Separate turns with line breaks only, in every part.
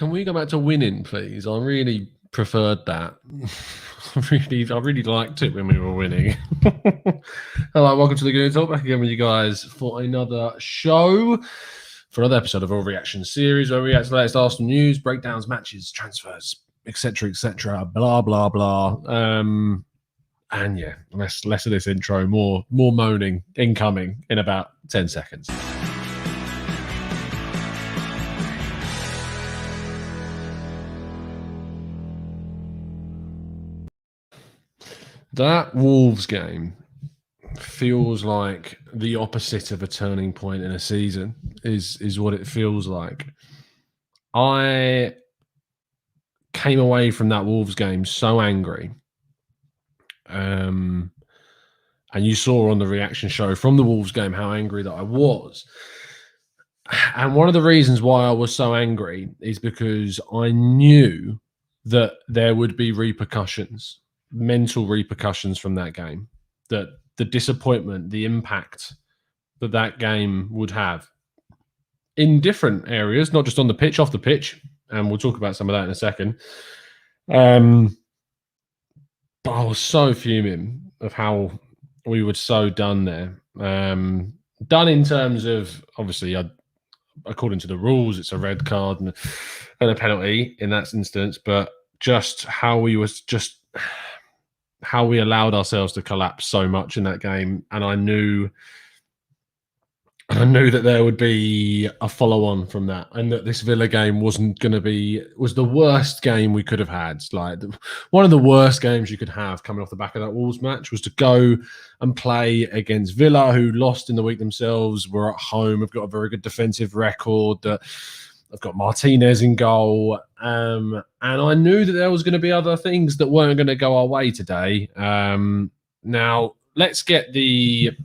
Can we go back to winning, please? I really preferred that. I really liked it when we were winning. Hello, welcome to the Good Talk. Back again with you guys for another show, for another episode of our reaction series where we react to the latest Aston news, breakdowns, matches, transfers, etc., blah blah blah. And yeah, less of this intro, more moaning incoming in about 10 seconds. That Wolves game feels like the opposite of a turning point in a season, is what it feels like. I came away from that Wolves game so angry. And you saw on the reaction show from the Wolves game how angry that I was. And one of the reasons why I was so angry is because I knew that there would be repercussions, mental repercussions from that game, that the disappointment, the impact that that game would have in different areas, not just on the pitch, off the pitch. And we'll talk about some of that in a second. But I was so fuming of how we were so done there. Done in terms of, obviously, according to the rules, it's a red card and a penalty in that instance, but just how we allowed ourselves to collapse so much in that game. And I knew that there would be a follow-on from that, and that this Villa game was the worst game we could have had. Like, one of the worst games you could have coming off the back of that Wolves match was to go and play against Villa, who lost in the week themselves. We're at home. We've got a very good defensive record. I've got Martinez in goal. And I knew that there was going to be other things that weren't going to go our way today. Now, let's get the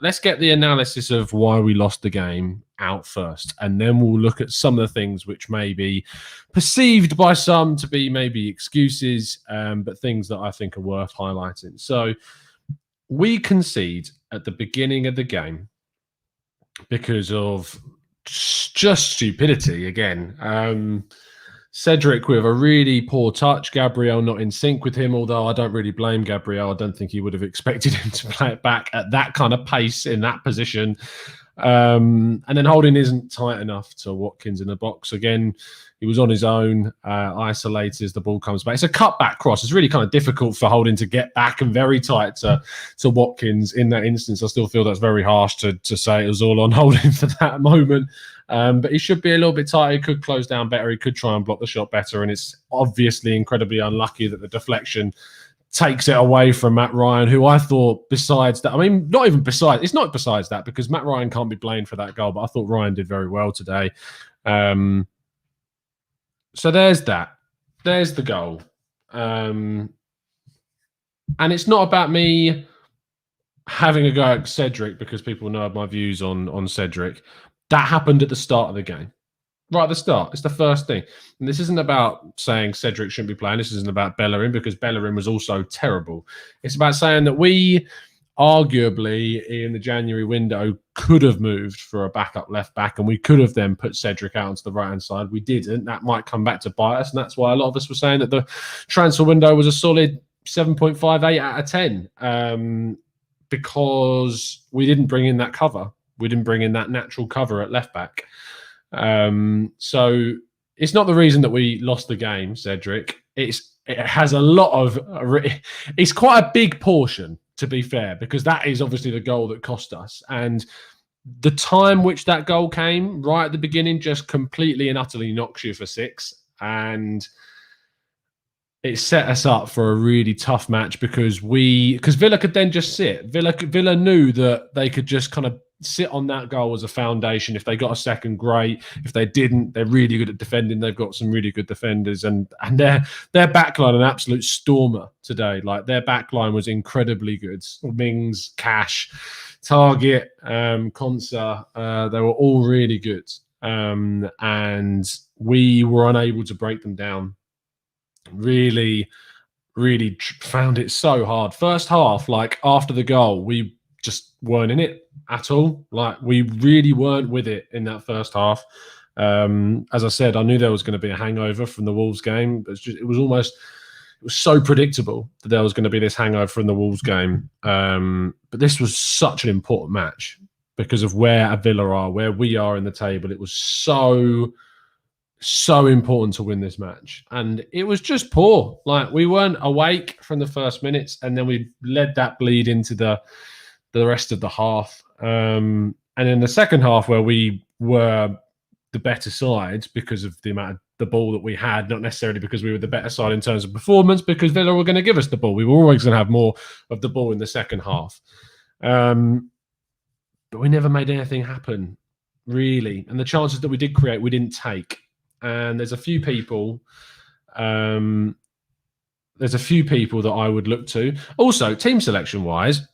analysis of why we lost the game out first, and then we'll look at some of the things which may be perceived by some to be maybe excuses, but things that I think are worth highlighting. So we concede at the beginning of the game because of just stupidity again. Cedric with a really poor touch. Gabriel not in sync with him, although I don't really blame Gabriel. I don't think he would have expected him to play it back at that kind of pace in that position. And then Holding isn't tight enough to Watkins in the box. Again, he was on his own, isolated as the ball comes back. It's a cutback cross. It's really kind of difficult for Holding to get back, and very tight to Watkins in that instance. I still feel that's very harsh to say it was all on Holding for that moment. But he should be a little bit tighter. He could close down better. He could try and block the shot better. And it's obviously incredibly unlucky that the deflection takes it away from Matt Ryan, who I thought, besides that, it's not besides that, because Matt Ryan can't be blamed for that goal, but I thought Ryan did very well today. So there's that. There's the goal. And it's not about me having a go at Cedric, because people know my views on Cedric. That happened at the start of the game. Right at the start. It's the first thing. And this isn't about saying Cedric shouldn't be playing. This isn't about Bellerin, because Bellerin was also terrible. It's about saying that we arguably in the January window could have moved for a backup left back, and we could have then put Cedric out onto the right-hand side. We didn't. That might come back to bite us, and that's why a lot of us were saying that the transfer window was a solid 7.58 out of 10, because we didn't bring in that cover. We didn't bring in that natural cover at left back. So it's not the reason that we lost the game, Cedric. It has a lot of... It's quite a big portion, to be fair, because that is obviously the goal that cost us. And the time which that goal came, right at the beginning, just completely and utterly knocks you for six. And it set us up for a really tough match, because Villa could then just sit. Villa knew that they could just kind of sit on that goal as a foundation. If they got a second, great. If they didn't, they're really good at defending. They've got some really good defenders, and their backline an absolute stormer today. Like, their backline was incredibly good. Mings, Cash, Target, Konsa, they were all really good, and we were unable to break them down. Really found it so hard. First half, like after the goal, we just weren't in it at all. Like, we really weren't with it in that first half. As I said, I knew there was going to be a hangover from the Wolves game. It was so predictable that there was going to be this hangover from the Wolves game. But this was such an important match because of where Villa are, where we are in the table. It was so important to win this match. And it was just poor. Like, we weren't awake from the first minutes, and then we let that bleed into the rest of the half. And in the second half, where we were the better side because of the amount of the ball that we had, not necessarily because we were the better side in terms of performance, because Villa were going to give us the ball. We were always going to have more of the ball in the second half. But we never made anything happen, really. And the chances that we did create, we didn't take. And there's a few people that I would look to. Also, team selection-wise,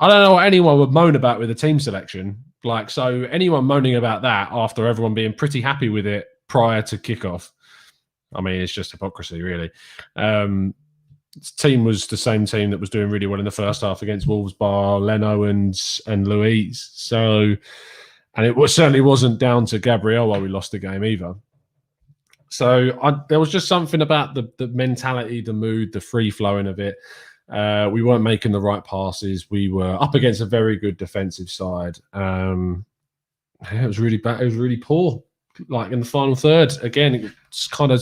I don't know what anyone would moan about with the team selection. Like, so anyone moaning about that after everyone being pretty happy with it prior to kickoff, I mean, it's just hypocrisy, really. Team was the same team that was doing really well in the first half against Wolves, bar Leno and Luiz. So, and it certainly wasn't down to Gabriel while we lost the game either. So there was just something about the mentality, the mood, the free flowing of it. We weren't making the right passes. We were up against a very good defensive side. It was really bad. It was really poor. Like, in the final third, again, it's kind of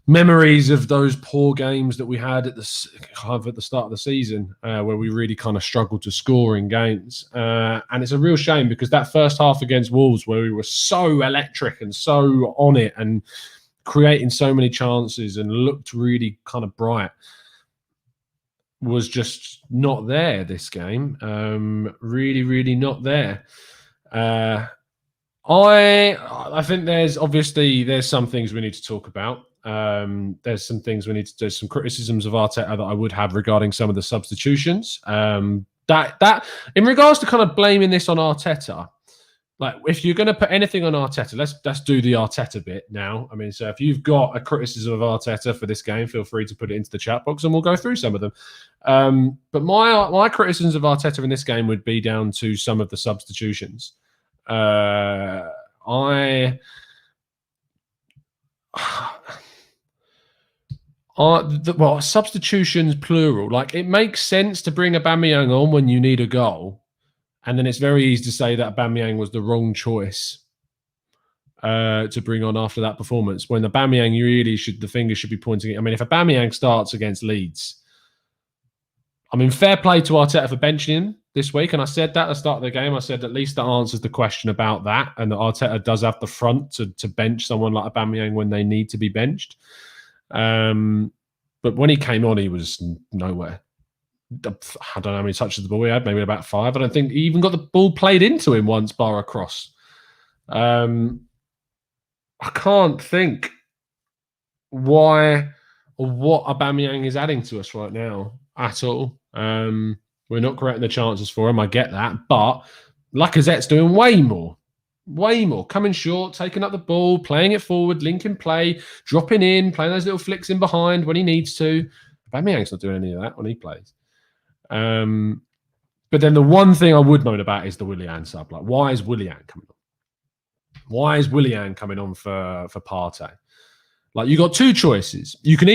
memories of those poor games that we had at the start of the season, where we really kind of struggled to score in games. And it's a real shame, because that first half against Wolves, where we were so electric and so on it and creating so many chances and looked really kind of bright, was just not there this game. Really, really not there. I think there's some things we need to talk about. There's some things we need to do, some criticisms of Arteta that I would have regarding some of the substitutions. That in regards to kind of blaming this on Arteta, like, if you're going to put anything on Arteta, let's do the Arteta bit now. I mean, so if you've got a criticism of Arteta for this game, feel free to put it into the chat box and we'll go through some of them. But my criticisms of Arteta in this game would be down to some of the substitutions. Substitutions plural. Like, it makes sense to bring Aubameyang on when you need a goal, and then it's very easy to say that Aubameyang was the wrong choice to bring on after that performance. When Aubameyang, the finger should be pointing. I mean, if Aubameyang starts against Leeds, I mean, fair play to Arteta for benching him this week, and I said that at the start of the game. I said at least that answers the question about that, and that Arteta does have the front to bench someone like Aubameyang when they need to be benched. But when he came on, he was nowhere. I don't know how many touches the ball he had, maybe about 5. I don't think he even got the ball played into him once, bar a cross. I can't think why or what Aubameyang is adding to us right now at all. We're not creating the chances for him, I get that, but Lacazette's doing way more, coming short, taking up the ball, playing it forward, linking play, dropping in, playing those little flicks in behind when he needs to. Aubameyang's not doing any of that when he plays. But then the one thing I would moan about is the Willian sub. Like, why is Willian coming on? Why is Willian coming on for Partey? Like, you got two choices. You can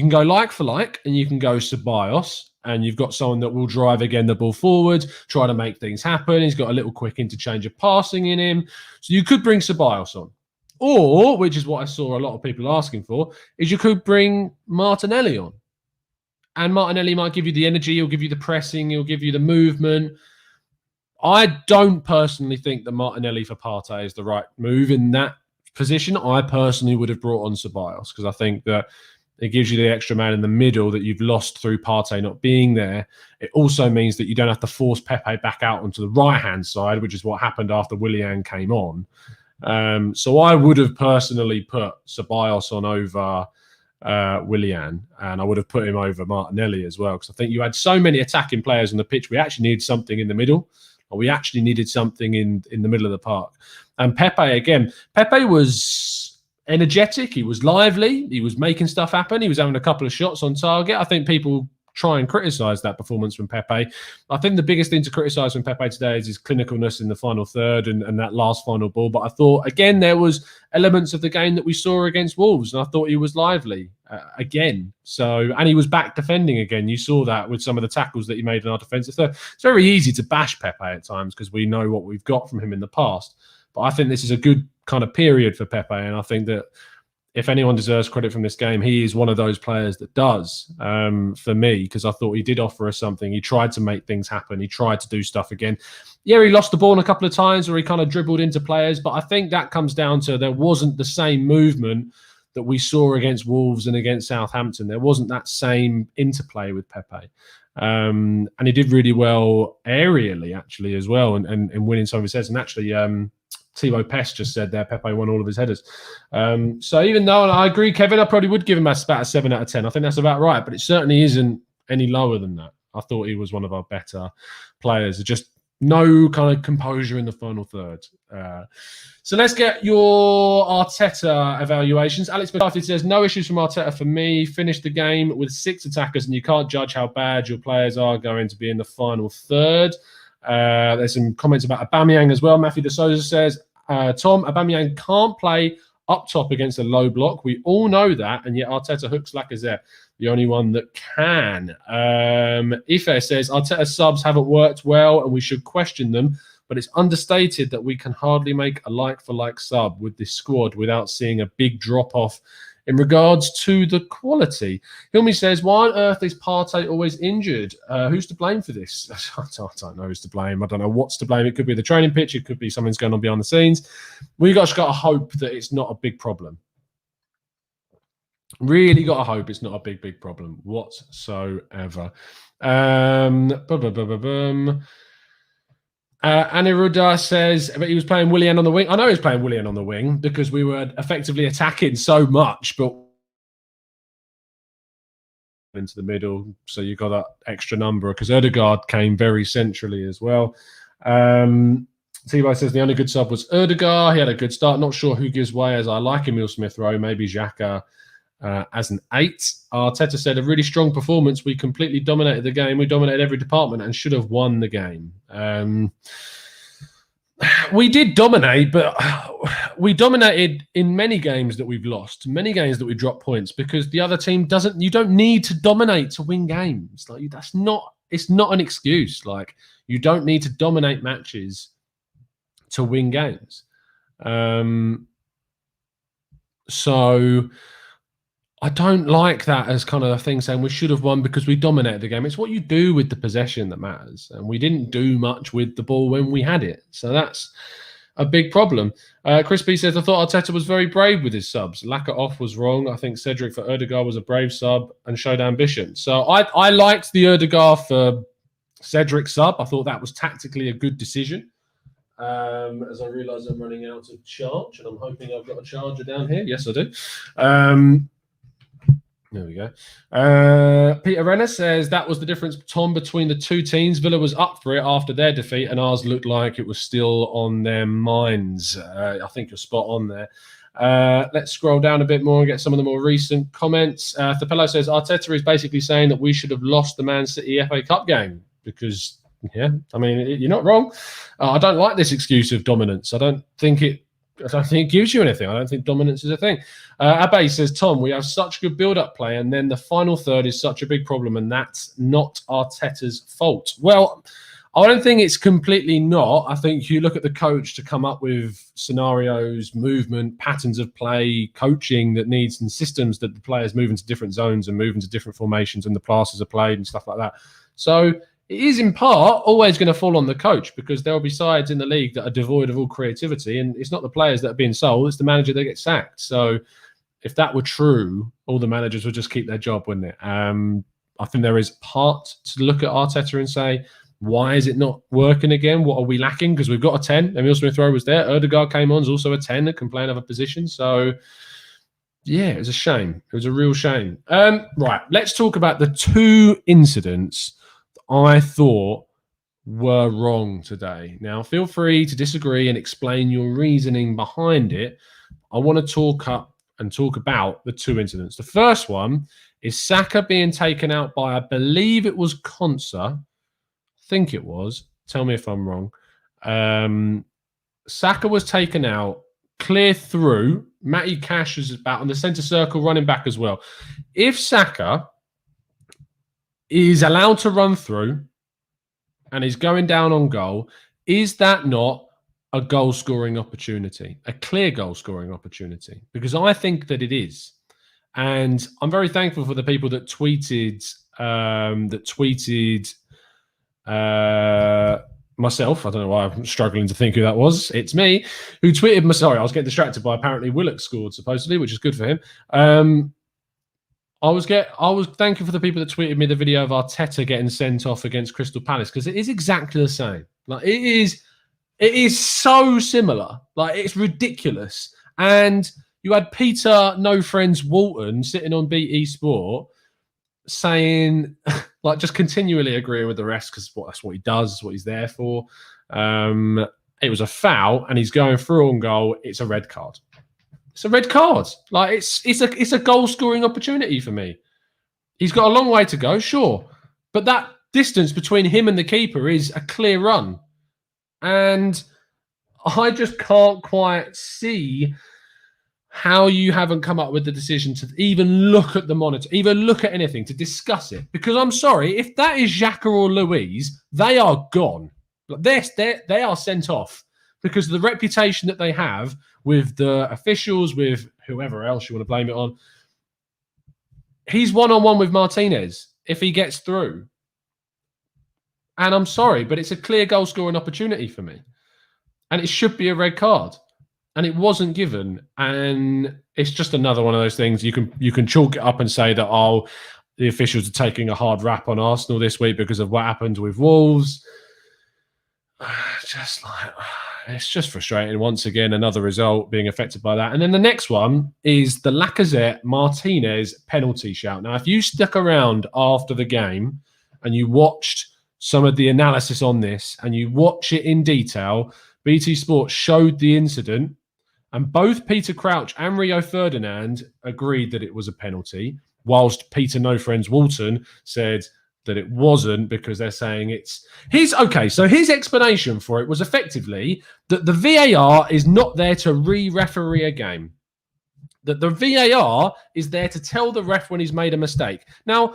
go like for like, and you can go Ceballos, and you've got someone that will drive again the ball forward, try to make things happen. He's got a little quick interchange of passing in him. So you could bring Ceballos on. Or, which is what I saw a lot of people asking for, is you could bring Martinelli on. And Martinelli might give you the energy, he'll give you the pressing, he'll give you the movement. I don't personally think that Martinelli for Partey is the right move in that position. I personally would have brought on Ceballos, because I think that it gives you the extra man in the middle that you've lost through Partey not being there. It also means that you don't have to force Pepe back out onto the right-hand side, which is what happened after Willian came on. So I would have personally put Ceballos on over Willian, and I would have put him over Martinelli as well, because I think you had so many attacking players on the pitch. We actually needed something in the middle, or we actually needed something in the middle of the park. And Pepe was energetic, he was lively, he was making stuff happen, he was having a couple of shots on target. I think people try and criticise that performance from Pepe. I think the biggest thing to criticise from Pepe today is his clinicalness in the final third and that last final ball. But I thought, again, there was elements of the game that we saw against Wolves, and I thought he was lively again. So, and he was back defending again. You saw that with some of the tackles that he made in our defensive third. It's very easy to bash Pepe at times because we know what we've got from him in the past. But I think this is a good kind of period for Pepe, and I think that if anyone deserves credit from this game, he is one of those players that does, for me, because I thought he did offer us something. He tried to make things happen. He tried to do stuff again. Yeah, he lost the ball a couple of times where he kind of dribbled into players, but I think that comes down to there wasn't the same movement that we saw against Wolves and against Southampton. There wasn't that same interplay with Pepe. And he did really well aerially, actually, as well, and winning some of his heads. And actually, Thibaut Pest just said there, Pepe won all of his headers. So even though, and I agree, Kevin, I probably would give him about a 7 out of 10. I think that's about right, but it certainly isn't any lower than that. I thought he was one of our better players. Just no kind of composure in the final third. So let's get your Arteta evaluations. Alex McCarthy says, no issues from Arteta for me. Finished the game with 6 attackers, and you can't judge how bad your players are going to be in the final third. There's some comments about Aubameyang as well. Matthew de Souza says, Tom, Aubameyang can't play up top against a low block. We all know that, and yet Arteta hooks Lacazette, the only one that can. Ife says, Arteta subs haven't worked well, and we should question them, but it's understated that we can hardly make a like-for-like sub with this squad without seeing a big drop-off in regards to the quality. Hilmi says, why on earth is Partey always injured? Who's to blame for this? I don't know who's to blame. I don't know what's to blame. It could be the training pitch. It could be something's going on behind the scenes. We just got to hope that it's not a big problem. Really got to hope it's not a big problem whatsoever. Aniruddha says, but he was playing Willian on the wing. I know he was playing Willian on the wing because we were effectively attacking so much, but into the middle, so you got that extra number because Ødegaard came very centrally as well. T-Boy says the only good sub was Ødegaard. He had a good start. Not sure who gives way, as I like Emile Smith-Rowe, maybe Xhaka as an 8. Arteta said a really strong performance. We completely dominated the game. We dominated every department and should have won the game. We did dominate, but we dominated in many games that we've lost, many games that we dropped points because the other team doesn't. You don't need to dominate to win games. Like that's not. It's not an excuse. Like you don't need to dominate matches to win games. So I don't like that as kind of a thing saying we should have won because we dominated the game. It's what you do with the possession that matters. And we didn't do much with the ball when we had it. So that's a big problem. Chris B says, I thought Arteta was very brave with his subs. Laka off was wrong. I think Cedric for Ødegaard was a brave sub and showed ambition. So I liked the Ødegaard for Cedric sub. I thought that was tactically a good decision. As I realise I'm running out of charge, and I'm hoping I've got a charger down here. Yes, I do. There we go. Peter Renner says that was the difference, Tom, between the two teams. Villa was up for it after their defeat, and ours looked like it was still on their minds. I think you're spot on there. Let's scroll down a bit more and get some of the more recent comments. Thapello says Arteta is basically saying that we should have lost the Man City FA Cup game because, yeah, I mean, you're not wrong. I don't like this excuse of dominance. I don't think it gives you anything. I don't think dominance is a thing. Abe says, Tom, we have such good build-up play, and then the final third is such a big problem, and that's not Arteta's fault. Well, I don't think it's completely not. I think you look at the coach to come up with scenarios, movement, patterns of play, coaching that needs, and systems that the players move into different zones and move into different formations and the passes are played and stuff like that. So it is in part always going to fall on the coach because there will be sides in the league that are devoid of all creativity, and it's not the players that are being sold, it's the manager that gets sacked. So if that were true, all the managers would just keep their job, wouldn't it? I think there is part to look at Arteta and say, why is it not working again? What are we lacking? Because we've got a 10. Emile Smith-Rowe was there. Ødegaard came on, is also a 10 that can play another position. So yeah, it was a shame. It was a real shame. Right, let's talk about the two incidents I thought were wrong today. Now, feel free to disagree and explain your reasoning behind it. I want to talk up and talk about the two incidents. The first one is Saka being taken out by, I believe it was Konsa. I think it was. Tell me if I'm wrong. Saka was taken out, clear through. Matty Cash is about on the centre circle, running back as well. If Saka is allowed to run through and is going down on goal, is that not a goal-scoring opportunity, a clear goal-scoring opportunity? Because I think that it is. And I'm very thankful for the people that tweeted myself. I don't know why I'm struggling to think who that was. It's me who tweeted me. Sorry, I was getting distracted by apparently Willock scored supposedly, which is good for him. I was thankful for the people that tweeted me the video of Arteta getting sent off against Crystal Palace, because it is exactly the same. Like it is so similar. Like it's ridiculous. And you had Peter No Friends Walton sitting on BT Sport saying, like, just continually agreeing with the rest because that's what he does, that's what he's there for. It was a foul, and he's going through on goal. It's a red card. It's a red card. Like it's a goal scoring opportunity for me. He's got a long way to go, sure, but that distance between him and the keeper is a clear run, and I just can't quite see how you haven't come up with the decision to even look at the monitor, even look at anything, to discuss it. Because I'm sorry, if that is Xhaka or Luiz, they are gone. They are sent off because of the reputation that they have with the officials, with whoever else you want to blame it on. He's one-on-one with Martinez if he gets through. And I'm sorry, but it's a clear goal-scoring opportunity for me. And it should be a red card. And it wasn't given. And it's just another one of those things. You can chalk it up and say that, oh, the officials are taking a hard rap on Arsenal this week because of what happened with Wolves. Just like, it's just frustrating. Once again, another result being affected by that. And then the next one is the Lacazette-Martinez penalty shout. Now, if you stuck around after the game and you watched some of the analysis on this and you watch it in detail, BT Sport showed the incident, and both Peter Crouch and Rio Ferdinand agreed that it was a penalty, whilst Peter No Friends Walton said that it wasn't because they're saying so his explanation for it was effectively that the VAR is not there to re-referee a game. That the VAR is there to tell the ref when he's made a mistake. Now,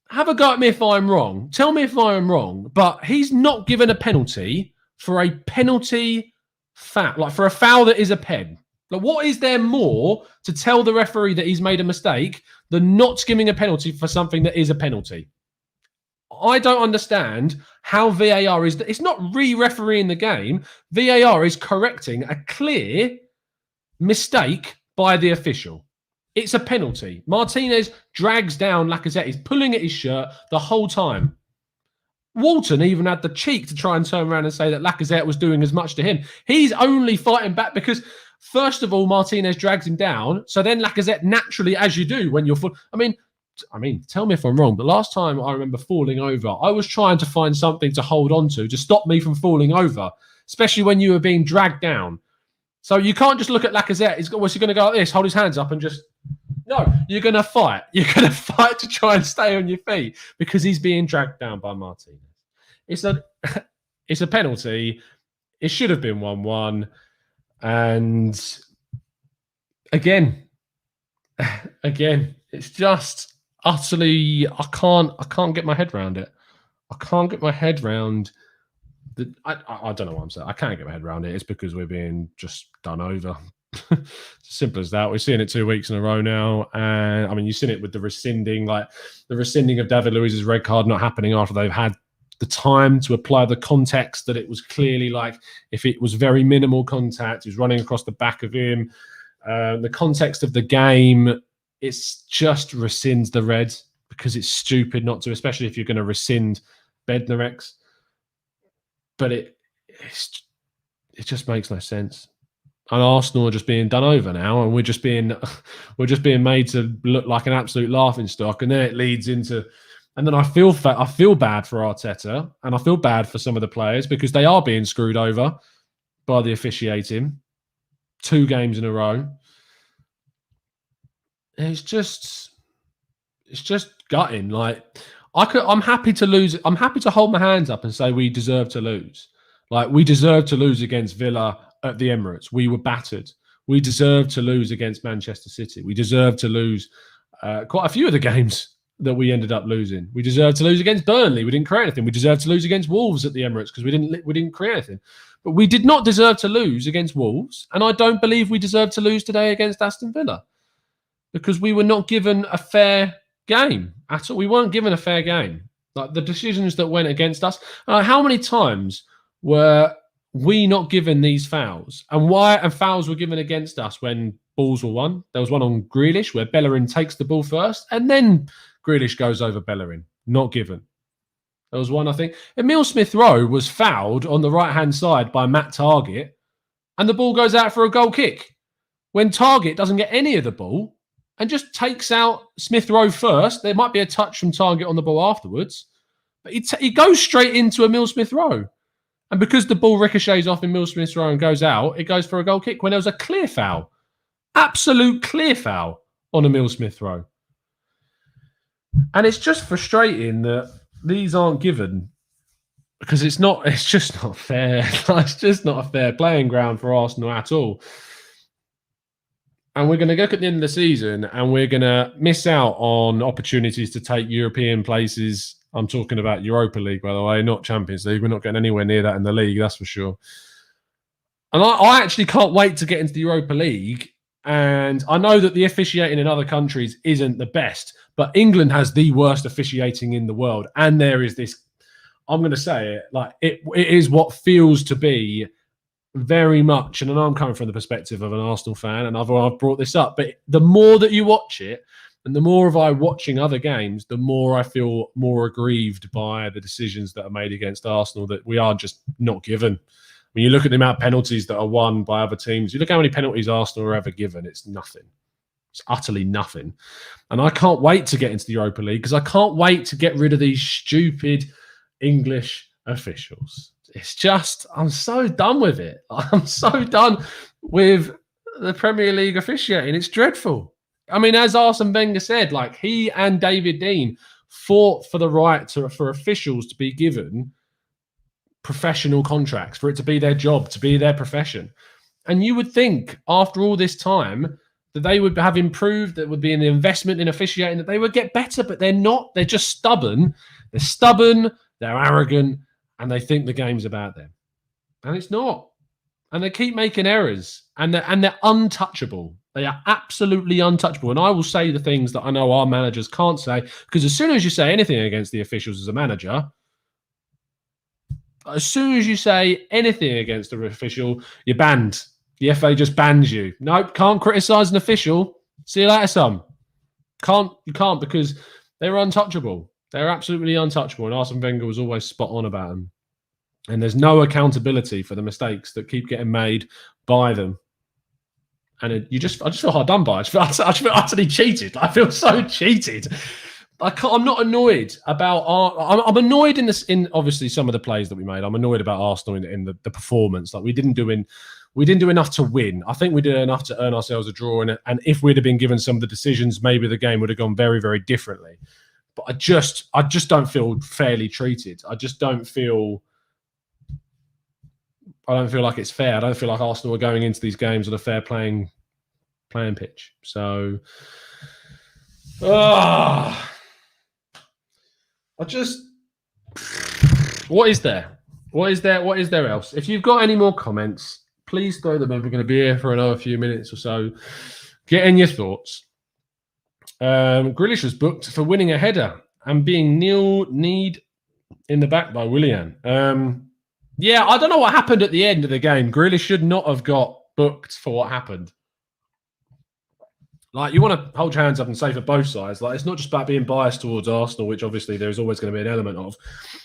have a go at me if I'm wrong. Tell me if I'm wrong, but he's not given a penalty for a penalty foul, like for a foul that is a pen. Like, what is there more to tell the referee that he's made a mistake than not giving a penalty for something that is a penalty? I don't understand how VAR is. It's not re-refereeing the game. VAR is correcting a clear mistake by the official. It's a penalty. Martinez drags down Lacazette. He's pulling at his shirt the whole time. Walton even had the cheek to try and turn around and say that Lacazette was doing as much to him. He's only fighting back because, first of all, Martinez drags him down. So then Lacazette naturally, as you do when you're full. I mean, tell me if I'm wrong, but last time I remember falling over, I was trying to find something to hold on to stop me from falling over, especially when you were being dragged down. So you can't just look at Lacazette. He's going to go like this, hold his hands up and just... No, you're going to fight. You're going to fight to try and stay on your feet because he's being dragged down by Martinez. It's a penalty. It should have been 1-1. And again, it's just utterly, I can't get my head around it. I can't get my head around I don't know what I'm saying. I can't get my head around it. It's because we're being just done over. Simple as that. We're seeing it 2 weeks in a row now. And I mean, you've seen it with the rescinding of David Luiz's red card not happening after they've had the time to apply the context that it was clearly like, if it was very minimal contact, he was running across the back of him. The context of the game, it's just rescinds the red because it's stupid not to, especially if you're going to rescind Bednarek's. But it just makes no sense. And Arsenal are just being done over now, and we're just being made to look like an absolute laughing stock. And then it leads into, and then I feel bad for Arteta, and I feel bad for some of the players because they are being screwed over by the officiating 2 games in a row. it's just gutting. Like I'm happy to lose. I'm happy to hold my hands up and say we deserve to lose. Like we deserve to lose against Villa at the Emirates. We were battered. We deserve to lose against Manchester City. We deserve to lose quite a few of the games that we ended up losing. We deserve to lose against Burnley. We didn't create anything. We deserve to lose against Wolves at the Emirates because we didn't create anything. But we did not deserve to lose against Wolves, and I don't believe we deserve to lose today against Aston Villa because we were not given a fair game at all. We weren't given a fair game. Like the decisions that went against us. How many times were we not given these fouls? And why? And fouls were given against us when balls were won. There was one on Grealish where Bellerin takes the ball first, and then Grealish goes over Bellerin. Not given. There was one, I think. Emile Smith-Rowe was fouled on the right-hand side by Matt Targett, and the ball goes out for a goal kick. When Targett doesn't get any of the ball and just takes out Smith-Rowe first, there might be a touch from Targett on the ball afterwards, but he goes straight into Emile Smith-Rowe. And because the ball ricochets off Emile Smith-Rowe and goes out, it goes for a goal kick when there was a clear foul. Absolute clear foul on Emile Smith-Rowe. And it's just frustrating that these aren't given because it's just not fair. It's just not a fair playing ground for Arsenal at all. And we're going to look at the end of the season and we're going to miss out on opportunities to take European places. I'm talking about Europa League, by the way, not Champions League. We're not getting anywhere near that in the league, that's for sure. And I actually can't wait to get into the Europa League. And I know that the officiating in other countries isn't the best, but England has the worst officiating in the world. And there is this, I'm going to say it, like it is what feels to be very much, and I know I'm coming from the perspective of an Arsenal fan, and I've brought this up, but the more that you watch it, and the more of I watching other games, the more I feel more aggrieved by the decisions that are made against Arsenal that we are just not given. When you look at the amount of penalties that are won by other teams, you look how many penalties Arsenal are ever given, it's nothing. It's utterly nothing. And I can't wait to get into the Europa League because I can't wait to get rid of these stupid English officials. It's just, I'm so done with it. I'm so done with the Premier League officiating. It's dreadful. I mean, as Arsene Wenger said, like he and David Dein fought for the right for officials to be given professional contracts, for it to be their job, to be their profession. And you would think after all this time that they would have improved, that would be an investment in officiating, that they would get better, but they're not. They're just stubborn. They're stubborn, they're arrogant, and they think the game's about them. And it's not. And they keep making errors, and they're untouchable. They are absolutely untouchable. And I will say the things that I know our managers can't say, because as soon as you say anything against the officials as a manager, as soon as you say anything against the official, you're banned. The FA just bans you. Nope, can't criticise an official. See you later, son. You can't because they're untouchable. They're absolutely untouchable. And Arsene Wenger was always spot on about them. And there's no accountability for the mistakes that keep getting made by them. And I just feel hard done by. I just feel utterly cheated. I feel so cheated. I'm not annoyed about I'm annoyed in obviously some of the plays that we made. I'm annoyed about Arsenal in the performance. Like we didn't do enough to win. I think we did enough to earn ourselves a draw. And if we'd have been given some of the decisions, maybe the game would have gone very, very differently. But I just don't feel fairly treated. I don't feel like it's fair. I don't feel like Arsenal are going into these games on a fair playing pitch. So, what is there? What is there else? If you've got any more comments, please throw them in. We're going to be here for another few minutes or so. Get in your thoughts. Grealish was booked for winning a header and being kneed in the back by Willian. Yeah, I don't know what happened at the end of the game. Grealish should not have got booked for what happened. Like, you want to hold your hands up and say for both sides. Like, it's not just about being biased towards Arsenal, which obviously there's always going to be an element of.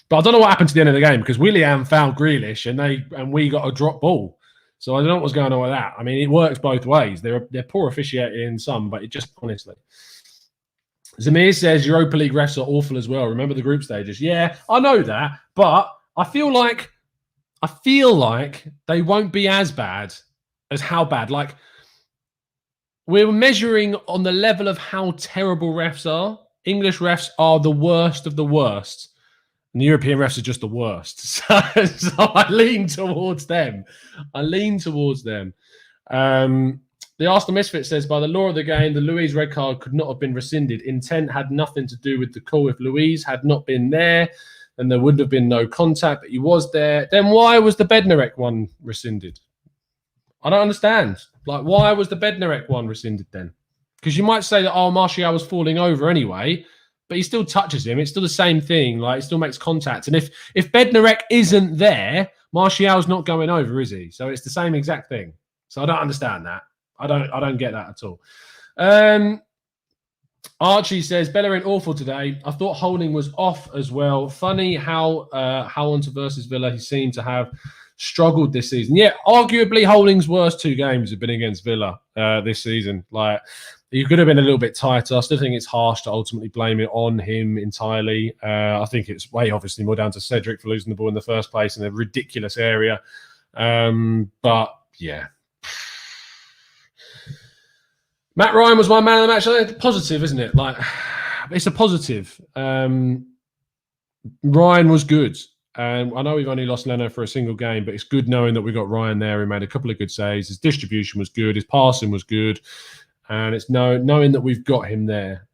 But I don't know what happened to the end of the game because Willian fouled Grealish and we got a drop ball. So I don't know what was going on with that. I mean, it works both ways. They're poor officiating in some, but it just honestly. Zamir says Europa League refs are awful as well. Remember the group stages? Yeah, I know that, but I feel like they won't be as bad as how bad. Like, we're measuring on the level of how terrible refs are. English refs are the worst of the worst. And the European refs are just the worst. So I lean towards them. The Arsenal Misfit says, by the law of the game, the Louise red card could not have been rescinded. Intent had nothing to do with the call. If Louise had not been there, then there would have been no contact, but he was there. Then why was the Bednarek one rescinded? I don't understand. Like, why was the Bednarek one rescinded then? Because you might say that, oh, Martial was falling over anyway, but he still touches him. It's still the same thing. Like, it still makes contact. And if Bednarek isn't there, Martial's not going over, is he? So it's the same exact thing. So I don't understand that. I don't get that at all. Archie says, Bellerin awful today. I thought Holding was off as well. Funny how onto versus Villa he seemed to have struggled this season. Yeah, arguably Holding's worst 2 games have been against Villa this season. Like, he could have been a little bit tighter. I still think it's harsh to ultimately blame it on him entirely. I think it's way obviously more down to Cedric for losing the ball in the first place in a ridiculous area. But yeah. Matt Ryan was my man of the match. It's positive, isn't it? Like, it's a positive. Ryan was good. I know we've only lost Leno for a single game, but it's good knowing that we got Ryan there. He made a couple of good saves. His distribution was good. His passing was good. And it's knowing that we've got him there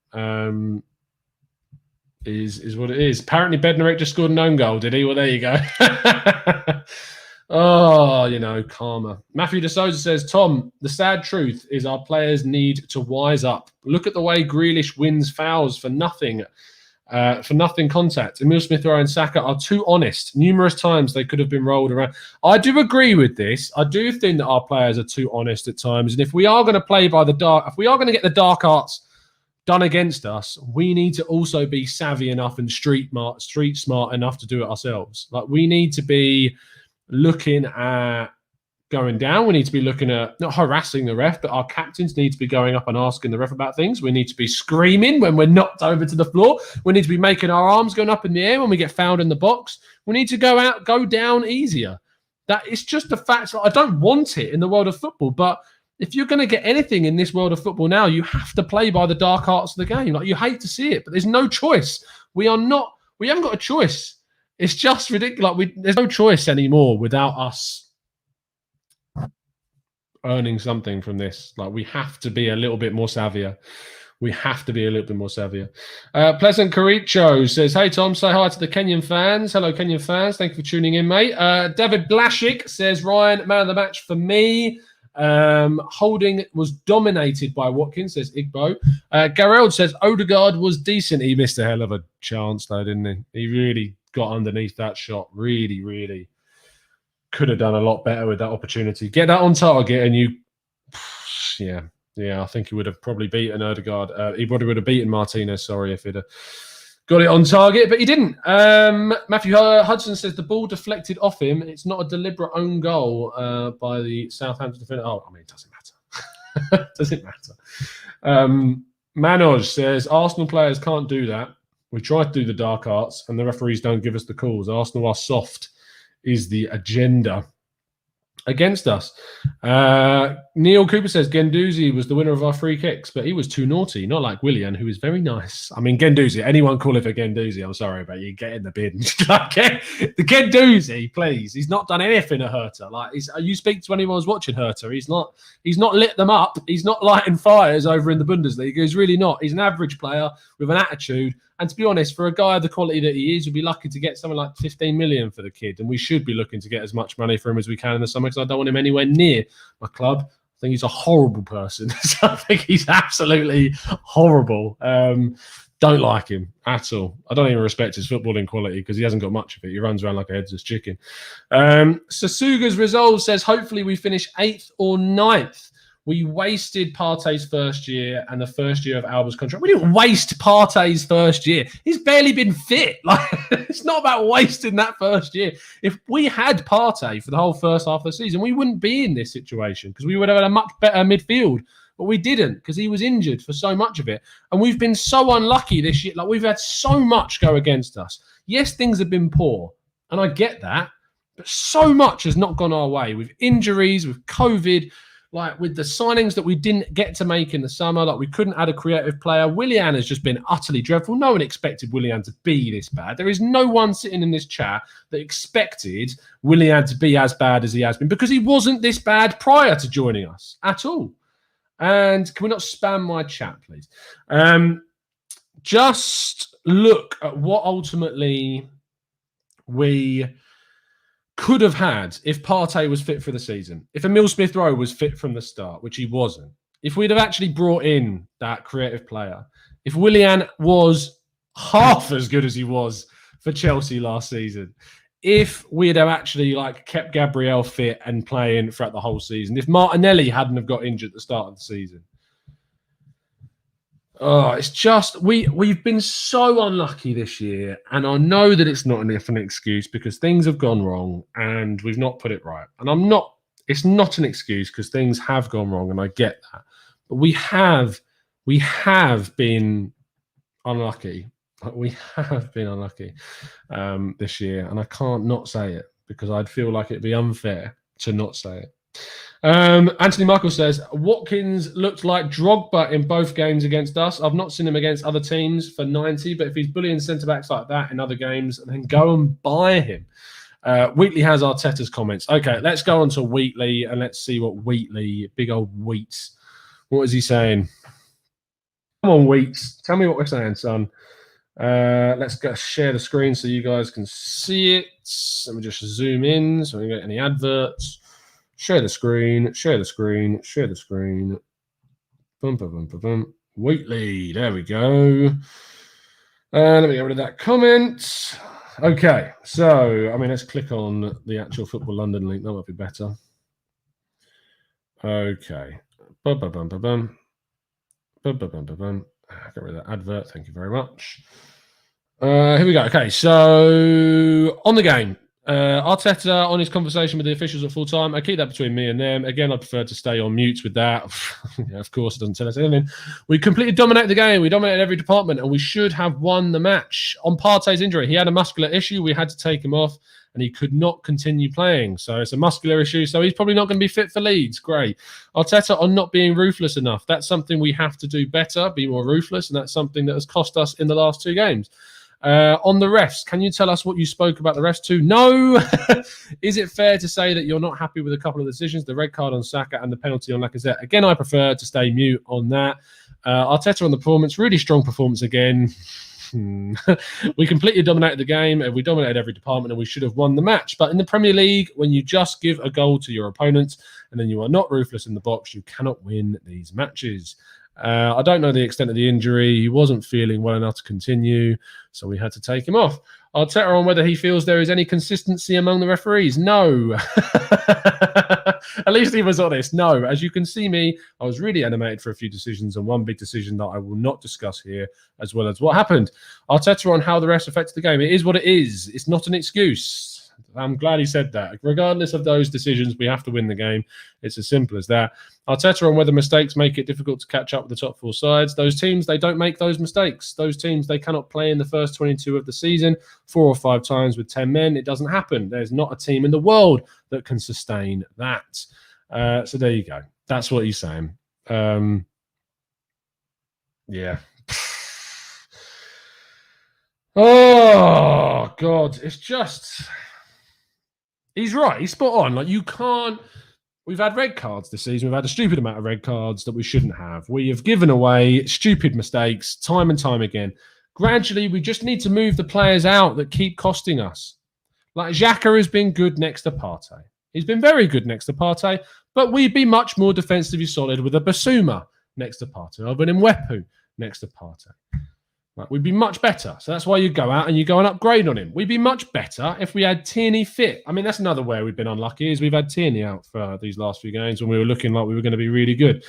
is what it is. Apparently, Bednarek just scored an own goal, did he? Well, there you go. Oh, karma. Matthew De Souza says, Tom, the sad truth is our players need to wise up. Look at the way Grealish wins fouls for nothing contact. Emile Smith-Rowe and Saka are too honest. Numerous times they could have been rolled around. I do agree with this. I do think that our players are too honest at times. And if we are going to play by the dark, if we are going to get the dark arts done against us, we need to also be savvy enough and street smart enough to do it ourselves. Like, we need to be looking at going down. We need to be looking at not harassing the ref, but our captains need to be going up and asking the ref about things. We need to be screaming when we're knocked over to the floor. We need to be making our arms going up in the air when we get fouled in the box. We need to go down easier. That is just a fact. I don't want it in the world of football, but if you're going to get anything in this world of football now, you have to play by the dark arts of the game. Like, you hate to see it, but there's no choice. We haven't got a choice. It's just ridiculous. There's no choice anymore without us earning something from this. Like, we have to be a little bit more savvier. Pleasant Caricho says, hey, Tom, say hi to the Kenyan fans. Hello, Kenyan fans. Thank you for tuning in, mate. David Blaszik says, Ryan, man of the match for me. Holding was dominated by Watkins, says Igbo. Garreld says, Odegaard was decent. He missed a hell of a chance, though, didn't he? He really got underneath that shot. Really, really could have done a lot better with that opportunity. Get that on target and I think he would have probably beaten Odegaard. He probably would have beaten Martinez, if he'd have got it on target, but he didn't. Matthew Hudson says the ball deflected off him. It's not a deliberate own goal by the Southampton defender. Oh, I mean, it doesn't matter. Doesn't matter. Manoj says Arsenal players can't do that. We try to do the dark arts and the referees don't give us the calls. Arsenal are soft is the agenda against us. Neil Cooper says Guendouzi was the winner of our free kicks, but he was too naughty, not like Willian, who is very nice. I mean, Guendouzi, anyone call it for Guendouzi, I'm sorry, but you get in the bin. The Guendouzi, please. He's not done anything to Hertha. Like, you speak to anyone who's watching Hertha, he's not lit them up. He's not lighting fires over in the Bundesliga. He's really not. He's an average player with an attitude. And to be honest, for a guy of the quality that he is, we'd be lucky to get something like 15 million for the kid. And we should be looking to get as much money for him as we can in the summer, because I don't want him anywhere near my club. I think he's a horrible person. I think he's absolutely horrible. Don't like him at all. I don't even respect his footballing quality because he hasn't got much of it. He runs around like a headless chicken. Sasuga's Resolve says, hopefully we finish 8th or 9th. We wasted Partey's first year and the first year of Alba's contract. We didn't waste Partey's first year. He's barely been fit. Like, it's not about wasting that first year. If we had Partey for the whole first half of the season, we wouldn't be in this situation because we would have had a much better midfield. But we didn't because he was injured for so much of it. And we've been so unlucky this year. Like, we've had so much go against us. Yes, things have been poor. And I get that. But so much has not gone our way with injuries, with COVID, like with the signings that we didn't get to make in the summer, like we couldn't add a creative player. Willian has just been utterly dreadful. No one expected Willian to be this bad. There is no one sitting in this chat that expected Willian to be as bad as he has been, because he wasn't this bad prior to joining us at all. And can we not spam my chat, please? Just look at what ultimately we could have had if Partey was fit for the season. If Emile Smith-Rowe was fit from the start, which he wasn't. If we'd have actually brought in that creative player. If Willian was half as good as he was for Chelsea last season. If we'd have actually kept Gabriel fit and playing throughout the whole season. If Martinelli hadn't have got injured at the start of the season. Oh, it's just we've been so unlucky this year, and I know that it's not an excuse because things have gone wrong and we've not put it right. And it's not an excuse because things have gone wrong, and I get that. But we have been unlucky. We have been unlucky this year, and I can't not say it because I'd feel like it'd be unfair to not say it. Anthony Michael says, Watkins looked like Drogba in both games against us. I've not seen him against other teams for 90, but if he's bullying centre-backs like that in other games, then go and buy him. Wheatley has Arteta's comments. Okay, let's go on to Wheatley and let's see what Wheatley, big old Wheats, what is he saying? Come on, Wheats. Tell me what we're saying, son. Let's go share the screen so you guys can see it. Let me just zoom in so we don't get any adverts. Share the screen, share the screen, share the screen. Boom, boom, boom, boom, boom. Wheatley, there we go. Let me get rid of that comment. Okay, so, let's click on the actual Football London link. That might be better. Okay. Boom, boom, boom, boom, boom. Boom, boom, boom, boom, boom. Get rid of that advert. Thank you very much. Here we go. Okay, so on the game. Arteta on his conversation with the officials at full time. I keep that between me and them. Again, I prefer to stay on mute with that. Yeah, of course, it doesn't tell us anything. We completely dominated the game. We dominated every department, and we should have won the match. On Partey's injury, he had a muscular issue. We had to take him off, and he could not continue playing. So it's a muscular issue. So he's probably not going to be fit for Leeds. Great. Arteta on not being ruthless enough. That's something we have to do better, be more ruthless, and that's something that has cost us in the last 2 games. On the refs, can you tell us what you spoke about the refs to? No. Is it fair to say that you're not happy with a couple of decisions, the red card on Saka and the penalty on Lacazette? Again, I prefer to stay mute on that. Arteta on the performance, really strong performance again. We completely dominated the game. We dominated every department and we should have won the match. But in the Premier League, when you just give a goal to your opponents and then you are not ruthless in the box, you cannot win these matches. I don't know the extent of the injury. He wasn't feeling well enough to continue, so we had to take him off. Arteta on whether he feels there is any consistency among the referees. No. At least he was honest. No. As you can see me, I was really animated for a few decisions and one big decision that I will not discuss here, as well as what happened. Arteta on how the refs affected the game. It is what it is. It's not an excuse. I'm glad he said that. Regardless of those decisions, we have to win the game. It's as simple as that. Arteta on whether mistakes make it difficult to catch up with the top 4 sides. Those teams, they don't make those mistakes. Those teams, they cannot play in the first 22 of the season 4 or 5 times with 10 men. It doesn't happen. There's not a team in the world that can sustain that. So there you go. That's what he's saying. Yeah. Oh, God. It's just... He's right. He's spot on. You can't... We've had red cards this season. We've had a stupid amount of red cards that we shouldn't have. We have given away stupid mistakes time and time again. Gradually, we just need to move the players out that keep costing us. Like Xhaka has been good next to Partey. He's been very good next to Partey, but we'd be much more defensively solid with a Basuma next to Partey, or an Mwepu next to Partey. Like, we'd be much better. So that's why you go out and you go and upgrade on him. We'd be much better if we had Tierney fit. I mean, that's another way we've been unlucky, is we've had Tierney out for these last few games when we were looking like we were going to be really good.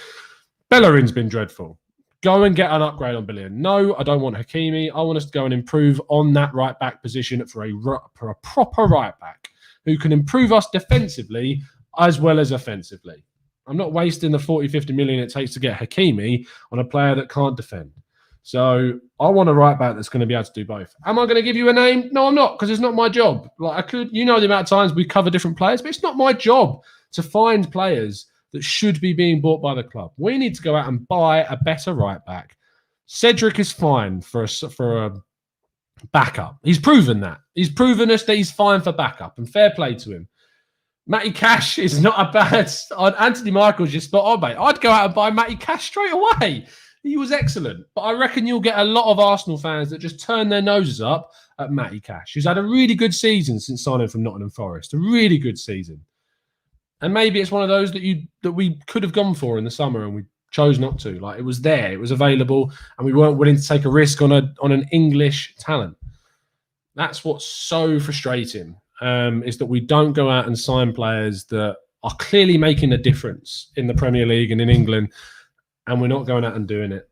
Bellerin's been dreadful. Go and get an upgrade on Bellerin. No, I don't want Hakimi. I want us to go and improve on that right-back position for a proper right-back who can improve us defensively as well as offensively. I'm not wasting the 40, 50 million it takes to get Hakimi on a player that can't defend. So I want a right back that's going to be able to do both. Am I going to give you a name? No, I'm not, because it's not my job. Like, I could, the amount of times we cover different players, but it's not my job to find players that should be being bought by the club. We need to go out and buy a better right back. Cedric is fine for a backup. He's proven that. He's proven us that he's fine for backup, and fair play to him. Matty Cash is not a bad... Anthony Michael's, you're spot on, mate. I'd go out and buy Matty Cash straight away. He was excellent. But I reckon you'll get a lot of Arsenal fans that just turn their noses up at Matty Cash, who's had a really good season since signing from Nottingham Forest. A really good season. And maybe it's one of those that we could have gone for in the summer and we chose not to. Like, it was there, it was available, and we weren't willing to take a risk on an English talent. That's what's so frustrating, is that we don't go out and sign players that are clearly making a difference in the Premier League and in England, and we're not going out and doing it.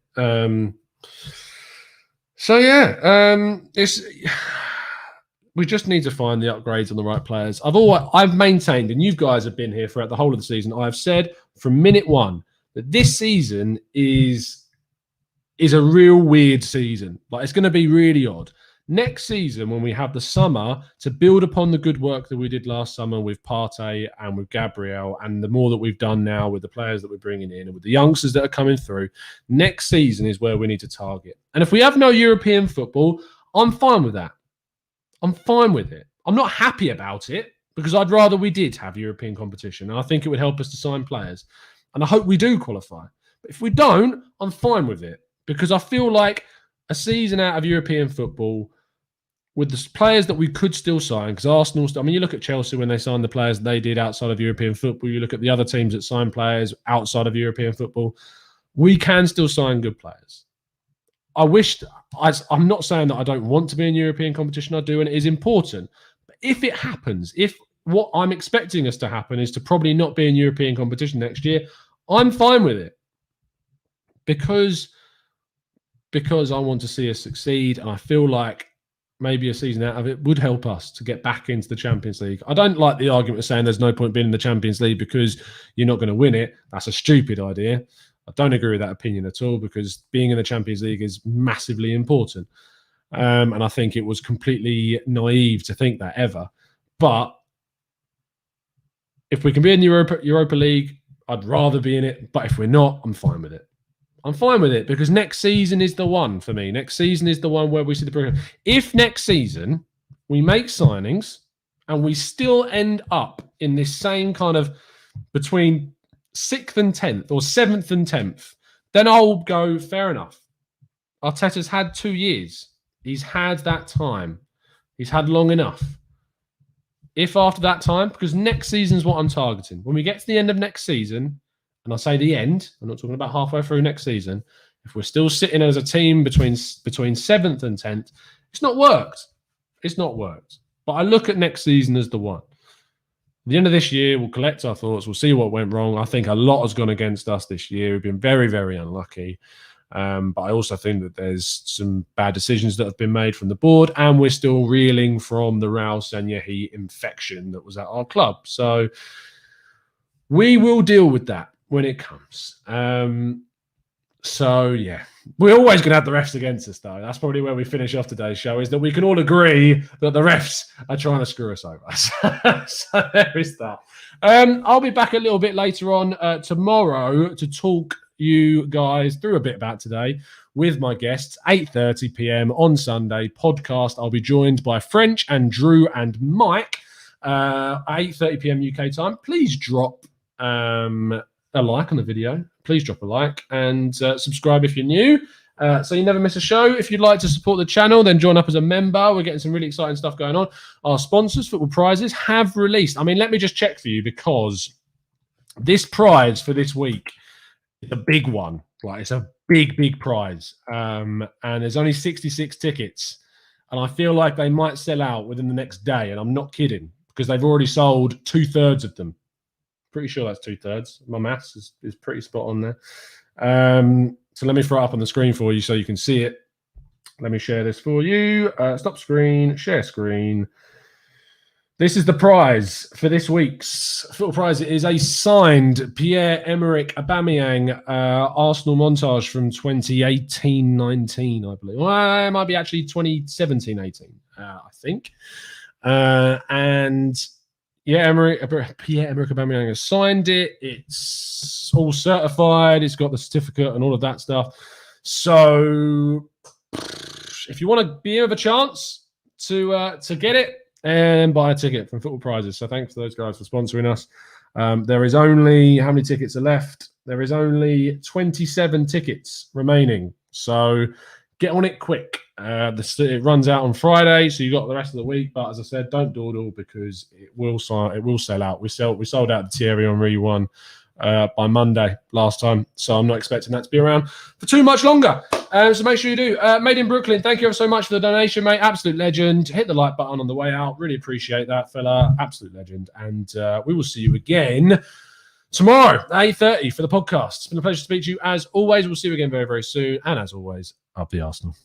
We just need to find the upgrades on the right players. I've maintained, and you guys have been here throughout the whole of the season, I've said from minute one that this season is a real weird season. Like, it's going to be really odd. Next season, when we have the summer to build upon the good work that we did last summer with Partey and with Gabriel, and the more that we've done now with the players that we're bringing in and with the youngsters that are coming through, next season is where we need to target. And if we have no European football, I'm fine with that. I'm fine with it. I'm not happy about it because I'd rather we did have European competition. And I think it would help us to sign players. And I hope we do qualify. But if we don't, I'm fine with it because I feel like a season out of European football with the players that we could still sign, because Arsenal, I mean, you look at Chelsea when they signed the players they did outside of European football. You look at the other teams that sign players outside of European football. We can still sign good players. I'm not saying that I don't want to be in European competition. I do, and it is important. But if it happens, if what I'm expecting us to happen is to probably not be in European competition next year, I'm fine with it. Because I want to see us succeed, and I feel like maybe a season out of it would help us to get back into the Champions League. I don't like the argument of saying there's no point being in the Champions League because you're not going to win it. That's a stupid idea. I don't agree with that opinion at all because being in the Champions League is massively important. And I think it was completely naive to think that ever. But if we can be in the Europa League, I'd rather be in it. But if we're not, I'm fine with it. I'm fine with it because next season is the one for me. Next season is the one where we see the progress. If next season we make signings and we still end up in this same kind of between 6th and 10th or 7th and 10th, then I'll go, fair enough. Arteta's had 2 years. He's had that time. He's had long enough. If after that time, because next season is what I'm targeting. When we get to the end of next season, and I say the end, I'm not talking about halfway through next season, if we're still sitting as a team between 7th and 10th, it's not worked. It's not worked. But I look at next season as the one. At the end of this year, we'll collect our thoughts. We'll see what went wrong. I think a lot has gone against us this year. We've been very, very unlucky. But I also think that there's some bad decisions that have been made from the board, and we're still reeling from the Raul Sanllehi infection that was at our club. So we will deal with that when it comes. So, yeah. We're always going to have the refs against us, though. That's probably where we finish off today's show, is that we can all agree that the refs are trying to screw us over. So there is that. I'll be back a little bit later on tomorrow to talk you guys through a bit about today with my guests, 8:30 p.m. on Sunday podcast. I'll be joined by French and Drew and Mike at 8:30 p.m. UK time. Please drop a like on the video. Please drop a like and subscribe if you're new, so you never miss a show. If you'd like to support the channel, then join up as a member. We're getting some really exciting stuff going on. Our sponsors, Football Prizes, have released. I mean, let me just check for you, because this prize for this week is a big one. Like, it's a big, big prize. And there's only 66 tickets. And I feel like they might sell out within the next day. And I'm not kidding, because they've already sold 2/3 of them. Pretty sure that's 2/3. My maths is pretty spot on there. So let me throw it up on the screen for you so you can see it. Let me share this for you. Stop screen, share screen. This is the prize for this week's Football Prize. It is a signed Pierre-Emerick Aubameyang Arsenal montage from 2018-19, I believe. Well, it might be actually 2017-18, I think. And Pierre-Emerick Aubameyang has signed it. It's all certified. It's got the certificate and all of that stuff. So if you want to be of a chance to get it and buy a ticket from Football Prizes. So thanks to those guys for sponsoring us. There is only, how many tickets are left? There is only 27 tickets remaining. So get on it quick. It runs out on Friday, so you got the rest of the week. But as I said, don't dawdle because it will sell out. We sold out the Thierry Henry one by Monday last time, so I'm not expecting that to be around for too much longer. So make sure you do. Made in Brooklyn, thank you ever so much for the donation, mate. Absolute legend. Hit the like button on the way out. Really appreciate that, fella. Absolute legend. And we will see you again tomorrow at 8:30 for the podcast. It's been a pleasure to speak to you as always. We'll see you again very, very soon. And as always, up the Arsenal.